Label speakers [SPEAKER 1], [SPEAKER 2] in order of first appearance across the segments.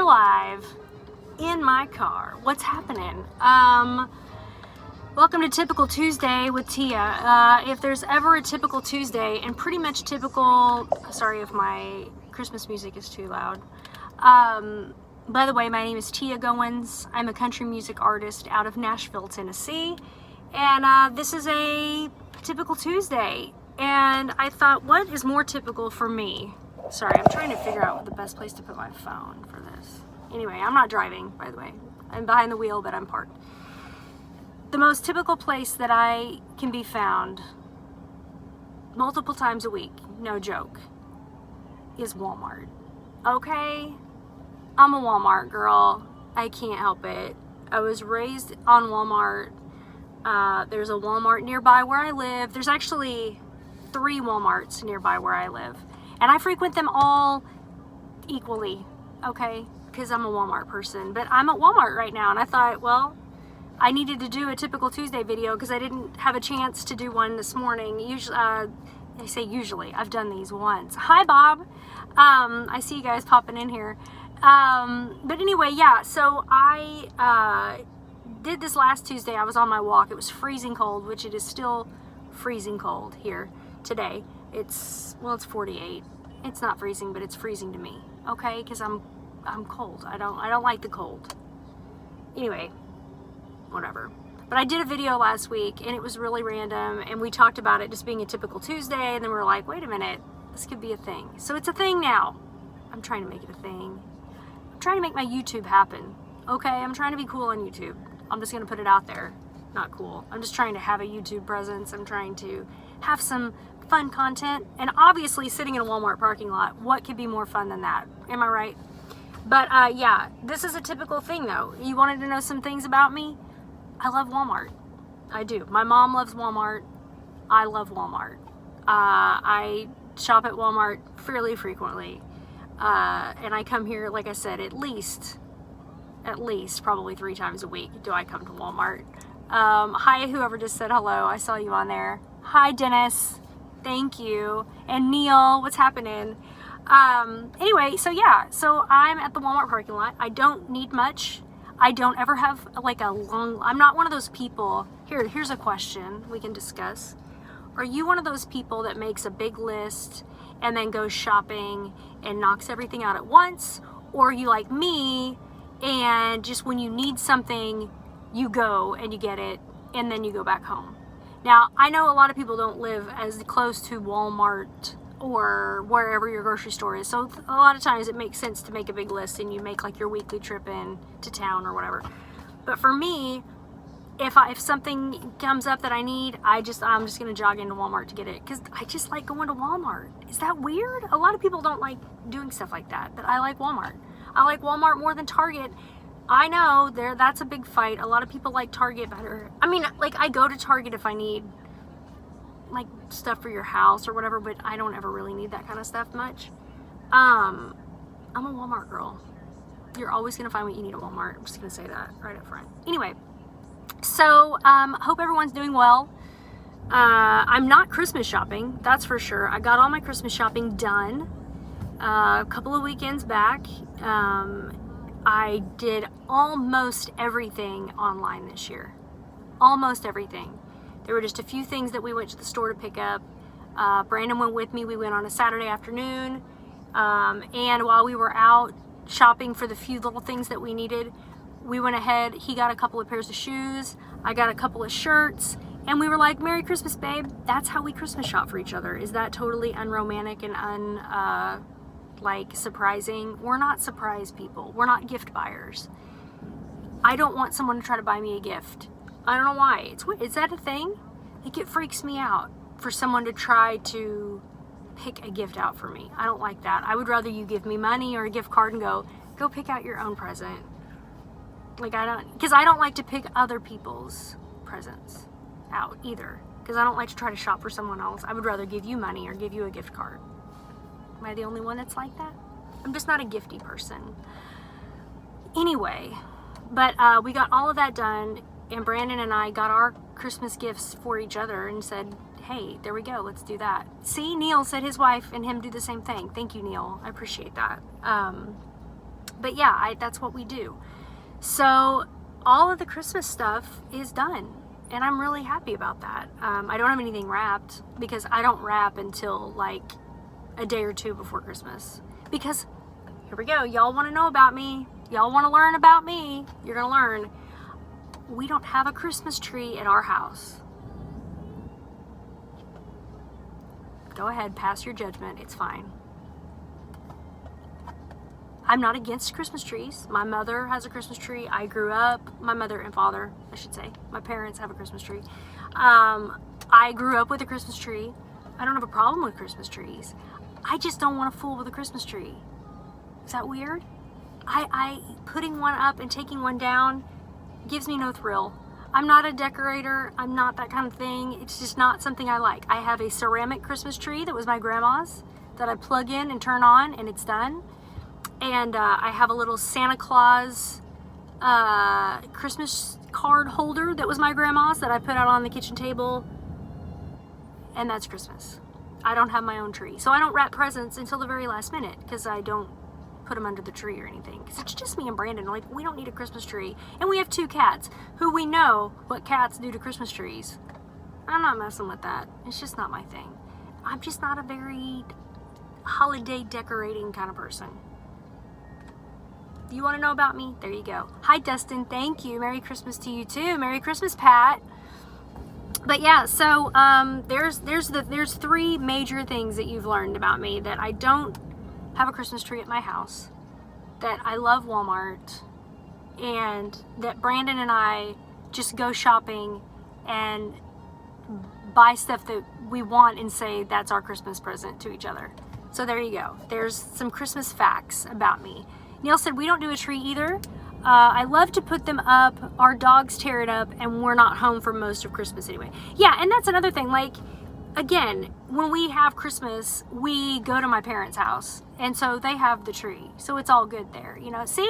[SPEAKER 1] live in my car. What's happening? Welcome to Typical Tuesday with Teea. If there's ever a typical Tuesday, and pretty much typical, sorry if my Christmas music is too loud. By the way, my name is Teea Goans. I'm a country music artist out of Nashville, Tennessee. And this is a typical Tuesday. And I thought, what is more typical for me? Sorry, I'm trying to figure out the best place to put my phone for this. Anyway, I'm not driving, by the way. I'm behind the wheel, but I'm parked. The most typical place that I can be found multiple times a week, no joke, is Walmart. Okay? I'm a Walmart girl. I can't help it. I was raised on Walmart. There's a Walmart nearby where I live. There's actually 3 Walmarts nearby where I live. And I frequent them all equally, okay? Because I'm a Walmart person. But I'm at Walmart right now, and I thought, well, I needed to do a typical Tuesday video because I didn't have a chance to do one this morning. Usually, I say usually, I've done these once. Hi, Bob. I see you guys popping in here. But anyway, yeah, so I did this last Tuesday. I was on my walk. It was freezing cold, which it is still freezing cold here today. It's 48. It's not freezing, but it's freezing to me. Okay, because I'm cold. I don't like the cold. Anyway, whatever. But I did a video last week, and it was really random, and we talked about it just being a typical Tuesday, and then we were like, wait a minute, this could be a thing. So it's a thing now. I'm trying to make it a thing. I'm trying to make my YouTube happen. Okay, I'm trying to be cool on YouTube. I'm just gonna put it out there. Not cool. I'm just trying to have a YouTube presence. I'm trying to have some fun content, and obviously sitting in a Walmart parking lot, what could be more fun than that? Am I right? But yeah, this is a typical thing though. You wanted to know some things about me? I love Walmart. I do. My mom loves Walmart. I love Walmart. I shop at Walmart fairly frequently. And I come here, like I said, at least probably 3 times a week do I come to Walmart. Hi, whoever just said hello. I saw you on there. Hi, Dennis. Thank you. And Neil, what's happening? Anyway, so yeah, so I'm at the Walmart parking lot. I don't need much. I don't ever have like I'm not one of those people. Here's a question we can discuss. Are you one of those people that makes a big list and then goes shopping and knocks everything out at once? Or are you like me and just when you need something, you go and you get it and then you go back home? Now, I know a lot of people don't live as close to Walmart or wherever your grocery store is. So a lot of times it makes sense to make a big list and you make like your weekly trip in to town or whatever. But for me, if something comes up that I need, I'm just gonna jog into Walmart to get it because I just like going to Walmart. Is that weird? A lot of people don't like doing stuff like that, but I like Walmart. I like Walmart more than Target. I know that's a big fight. A lot of people like Target better. I mean, like I go to Target if I need like stuff for your house or whatever, but I don't ever really need that kind of stuff much. I'm a Walmart girl. You're always gonna find what you need at Walmart. I'm just gonna say that right up front. Anyway, so hope everyone's doing well. I'm not Christmas shopping, that's for sure. I got all my Christmas shopping done a couple of weekends back. I did almost everything online this year. Almost everything. There were just a few things that we went to the store to pick up. Brandon went with me. We went on a Saturday afternoon. And while we were out shopping for the few little things that we needed, we went ahead. He got a couple of pairs of shoes. I got a couple of shirts. And we were like, Merry Christmas, babe. That's how we Christmas shop for each other. Is that totally unromantic and like surprising? We're not surprise people. We're not gift buyers. I don't want someone to try to buy me a gift. I don't know why. Is that a thing? Like it freaks me out for someone to try to pick a gift out for me. I don't like that. I would rather you give me money or a gift card and go pick out your own present. Like because I don't like to pick other people's presents out either. Because I don't like to try to shop for someone else. I would rather give you money or give you a gift card. Am I the only one that's like that? I'm just not a gifty person. Anyway, but we got all of that done, and Brandon and I got our Christmas gifts for each other and said, hey, there we go, let's do that. See, Neil said his wife and him do the same thing. Thank you, Neil. I appreciate that. But yeah, that's what we do. So all of the Christmas stuff is done, and I'm really happy about that. I don't have anything wrapped because I don't wrap until like a day or two before Christmas. Because here we go, y'all want to know about me, y'all want to learn about me, you're gonna learn. We don't have a Christmas tree at our house. Go ahead, pass your judgment, it's fine. I'm not against Christmas trees. My mother has a Christmas tree. I grew up, my mother and father, I should say. My parents have a Christmas tree. I grew up with a Christmas tree. I don't have a problem with Christmas trees. I just don't want to fool with a Christmas tree. Is that weird? I putting one up and taking one down gives me no thrill. I'm not a decorator. I'm not that kind of thing. It's just not something I like. I have a ceramic Christmas tree that was my grandma's that I plug in and turn on and it's done. And I have a little Santa Claus Christmas card holder that was my grandma's that I put out on the kitchen table. And that's Christmas. I don't have my own tree. So I don't wrap presents until the very last minute because I don't put them under the tree or anything. Because it's just me and Brandon. Like, we don't need a Christmas tree. And we have 2 cats who we know what cats do to Christmas trees. I'm not messing with that. It's just not my thing. I'm just not a very holiday decorating kind of person. You want to know about me? There you go. Hi, Dustin. Thank you. Merry Christmas to you too. Merry Christmas, Pat. But yeah, so there's 3 major things that you've learned about me: that I don't have a Christmas tree at my house, that I love Walmart, and that Brandon and I just go shopping and buy stuff that we want and say that's our Christmas present to each other. So there you go. There's some Christmas facts about me. Neil said, we don't do a tree either. I love to put them up. Our dogs tear it up and we're not home for most of Christmas anyway. Yeah, and that's another thing. Like, again, when we have Christmas, we go to my parents' house. And so they have the tree. So it's all good there. You know, see?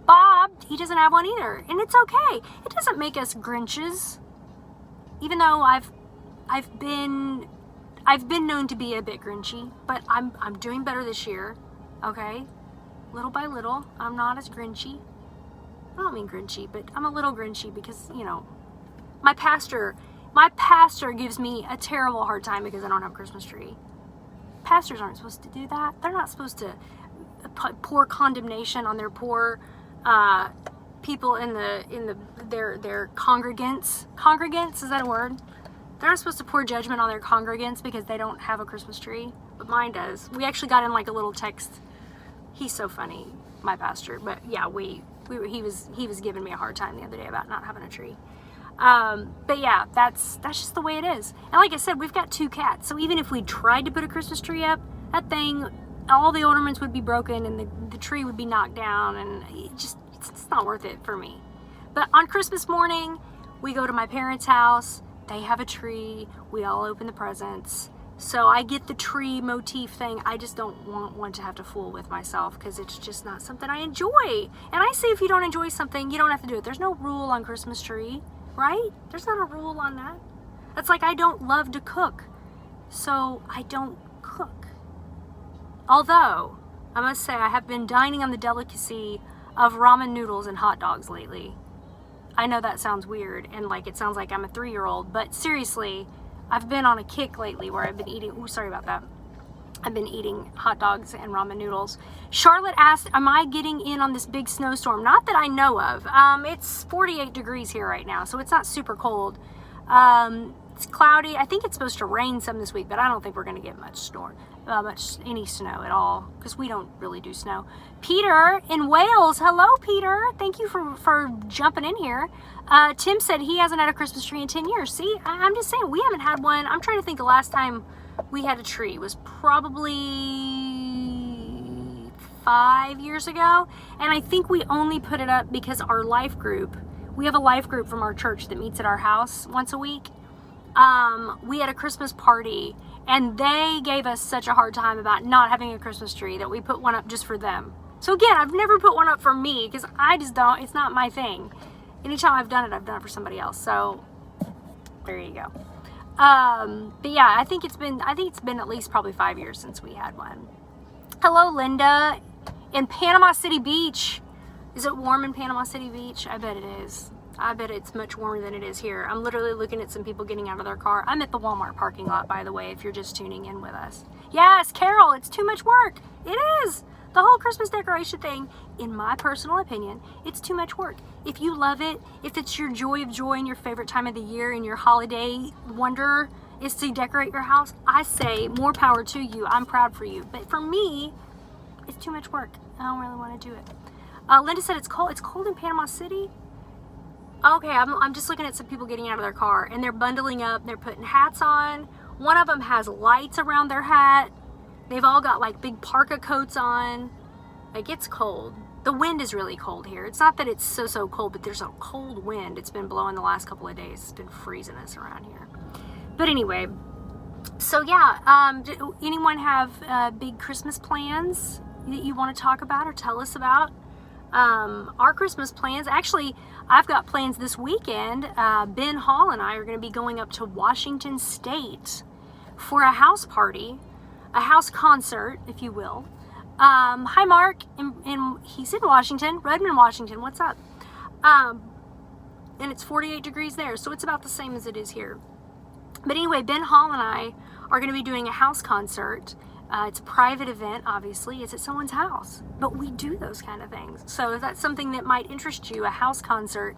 [SPEAKER 1] Bob, he doesn't have one either. And it's okay. It doesn't make us Grinches. Even though I've been known to be a bit Grinchy, but I'm doing better this year. Okay? Little by little, I'm not as Grinchy. I don't mean Grinchy, but I'm a little Grinchy because, you know, my pastor gives me a terrible hard time because I don't have a Christmas tree. Pastors aren't supposed to do that. They're not supposed to pour condemnation on their poor people in their congregants. Congregants, is that a word? They're not supposed to pour judgment on their congregants because they don't have a Christmas tree, but mine does. We actually got in like a little text. He's so funny, my pastor. But yeah, he was giving me a hard time the other day about not having a tree. But yeah, that's just the way it is. And like I said, we've got 2 cats. So even if we tried to put a Christmas tree up, that thing, all the ornaments would be broken and the tree would be knocked down, and it's not worth it for me. But on Christmas morning, we go to my parents' house. They have a tree. We all open the presents. So I get the tree motif thing. I just don't want to have to fool with myself because it's just not something I enjoy. And I say if you don't enjoy something, you don't have to do it. There's no rule on Christmas tree, right? There's not a rule on that. It's like I don't love to cook, so I don't cook. Although, I must say, I have been dining on the delicacy of ramen noodles and hot dogs lately. I know that sounds weird and like it sounds like I'm a 3-year-old, but seriously, I've been on a kick lately where I've been eating, sorry about that. I've been eating hot dogs and ramen noodles. Charlotte asked, am I getting in on this big snowstorm? Not that I know of. It's 48 degrees here right now, so it's not super cold. It's cloudy. I think it's supposed to rain some this week, but I don't think we're going to get any snow at all, because we don't really do snow. Peter in Wales. Hello, Peter. Thank you for jumping in here. Tim said he hasn't had a Christmas tree in 10 years. See, I'm just saying, we haven't had one. I'm trying to think the last time we had a tree was probably 5 years ago. And I think we only put it up because our life group, we have a life group from our church that meets at our house once a week. We had a Christmas party and they gave us such a hard time about not having a Christmas tree that we put one up just for them. So again, I've never put one up for me because I just don't, it's not my thing. Anytime I've done it for somebody else. So there you go. But yeah, I think it's been at least probably 5 years since we had one. Hello, Linda in Panama City Beach. Is it warm in Panama City Beach? I bet it is. I bet it's much warmer than it is here. I'm literally looking at some people getting out of their car. I'm at the Walmart parking lot, by the way, if you're just tuning in with us. Yes, Carol, it's too much work. It is. The whole Christmas decoration thing, in my personal opinion, it's too much work. If you love it, if it's your joy of joy and your favorite time of the year and your holiday wonder is to decorate your house, I say more power to you. I'm proud for you. But for me, it's too much work. I don't really want to do it. Linda said it's cold. It's cold in Panama City. Okay, I'm just looking at some people getting out of their car and they're bundling up. They're putting hats on. One of them has lights around their hat. They've all got like big parka coats on. Like, it's cold. The wind is really cold here. It's not that it's so cold, but there's a cold wind. It's been blowing the last couple of days. It's been freezing us around here. But anyway, so yeah, anyone have big Christmas plans that you want to talk about or tell us about? Our Christmas plans, actually, I've got plans this weekend. Ben Hall and I are going to be going up to Washington State for a house party, a house concert, if you will. Hi, Mark, and he's in Washington, Redmond, Washington. What's up? And it's 48 degrees there, so it's about the same as it is here. But anyway, Ben Hall and I are going to be doing a house concert. It's a private event, obviously. It's at someone's house. But we do those kind of things. So if that's something that might interest you, a house concert,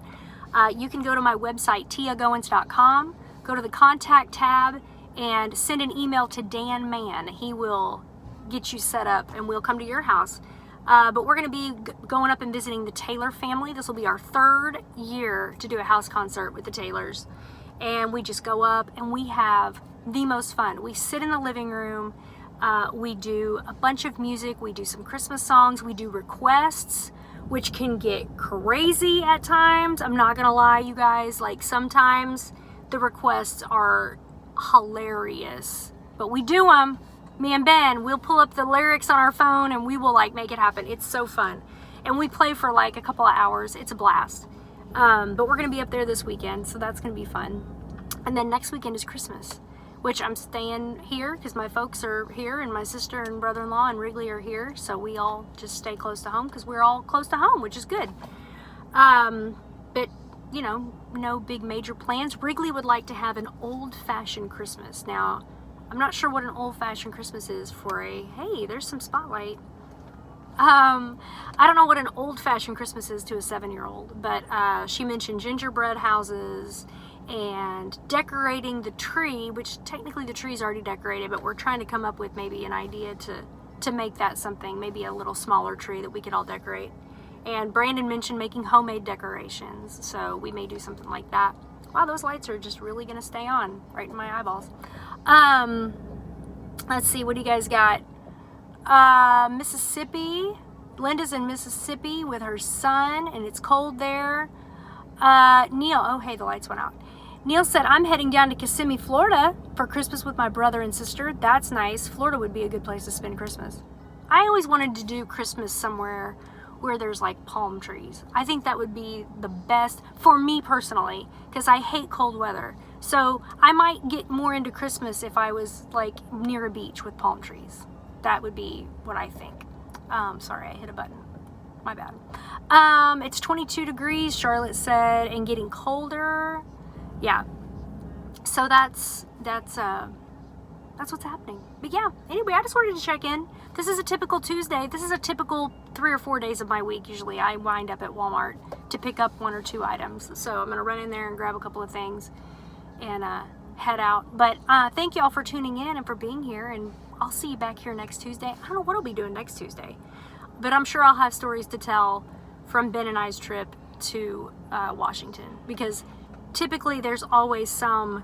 [SPEAKER 1] you can go to my website, teagoans.com, go to the contact tab, and send an email to Dan Mann. He will get you set up, and we'll come to your house. But we're going to be going up and visiting the Taylor family. This will be our 3rd year to do a house concert with the Taylors. And we just go up, and we have the most fun. We sit in the living room. We do a bunch of music. We do some Christmas songs. We do requests, which can get crazy at times. I'm not gonna lie, you guys. Like, sometimes the requests are hilarious, but we do them. Me and Ben, we'll pull up the lyrics on our phone and we will like make it happen. It's so fun. And we play for like a couple of hours. It's a blast. But we're gonna be up there this weekend, so that's gonna be fun. And then next weekend is Christmas, which I'm staying here because my folks are here and my sister and brother-in-law and Wrigley are here. So we all just stay close to home because we're all close to home, which is good. But, you know, no big major plans. Wrigley would like to have an old-fashioned Christmas. Now, I'm not sure what an old-fashioned Christmas is for hey, there's some spotlight. I don't know what an old-fashioned Christmas is to a 7-year-old, but she mentioned gingerbread houses and decorating the tree, which technically the tree's already decorated, but we're trying to come up with maybe an idea to make that something, maybe a little smaller tree that we could all decorate. And Brandon mentioned making homemade decorations, so we may do something like that. Wow, those lights are just really gonna stay on right in my eyeballs. Let's see, what do you guys got? Mississippi. Linda's in Mississippi with her son, and it's cold there. Neil, oh hey, the lights went out. Neil said, I'm heading down to Kissimmee, Florida for Christmas with my brother and sister. That's nice. Florida would be a good place to spend Christmas. I always wanted to do Christmas somewhere where there's like palm trees. I think that would be the best for me personally, because I hate cold weather. So I might get more into Christmas if I was like near a beach with palm trees. That would be what I think. Sorry, I hit a button. My bad. It's 22 degrees, Charlotte said, and getting colder. Yeah. So that's what's happening. But yeah, anyway, I just wanted to check in. This is a typical Tuesday. This is a typical 3 or 4 days of my week. Usually I wind up at Walmart to pick up 1 or 2 items. So I'm going to run in there and grab a couple of things and head out. But thank you all for tuning in and for being here. And I'll see you back here next Tuesday. I don't know what I'll be doing next Tuesday, but I'm sure I'll have stories to tell from Ben and I's trip to Washington, because typically there's always some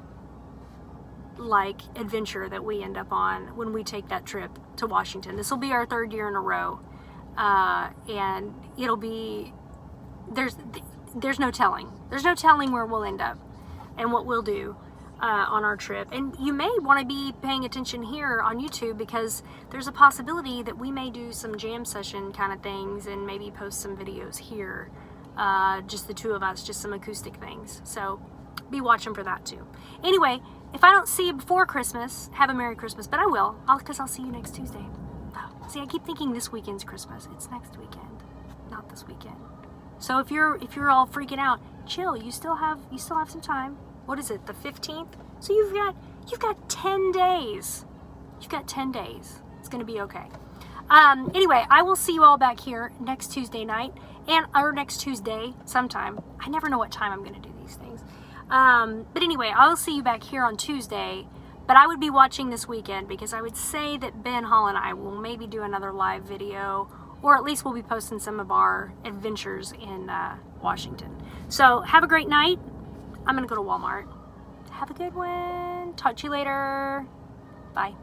[SPEAKER 1] like adventure that we end up on when we take that trip to Washington. This will be our 3rd year in a row, and it'll be, there's no telling where we'll end up and what we'll do on our trip. And you may want to be paying attention here on YouTube, because there's a possibility that we may do some jam session kind of things and maybe post some videos here, just the 2 of us, just some acoustic things. So be watching for that too. Anyway, if I don't see you before Christmas, have a Merry Christmas, but I will, because I'll see you next Tuesday. See, I keep thinking this weekend's Christmas. It's next weekend, not this weekend. So if you're all freaking out, chill. You still have some time. What is it? The 15th? So you've got 10 days. You've got 10 days. It's gonna be okay. Anyway, I will see you all back here next Tuesday night or next Tuesday sometime. I never know what time I'm gonna do these things. But anyway, I'll see you back here on Tuesday. But I would be watching this weekend because I would say that Ben, Hall, and I will maybe do another live video, or at least we'll be posting some of our adventures in Washington. So have a great night. I'm gonna go to Walmart. Have a good one. Talk to you later. Bye.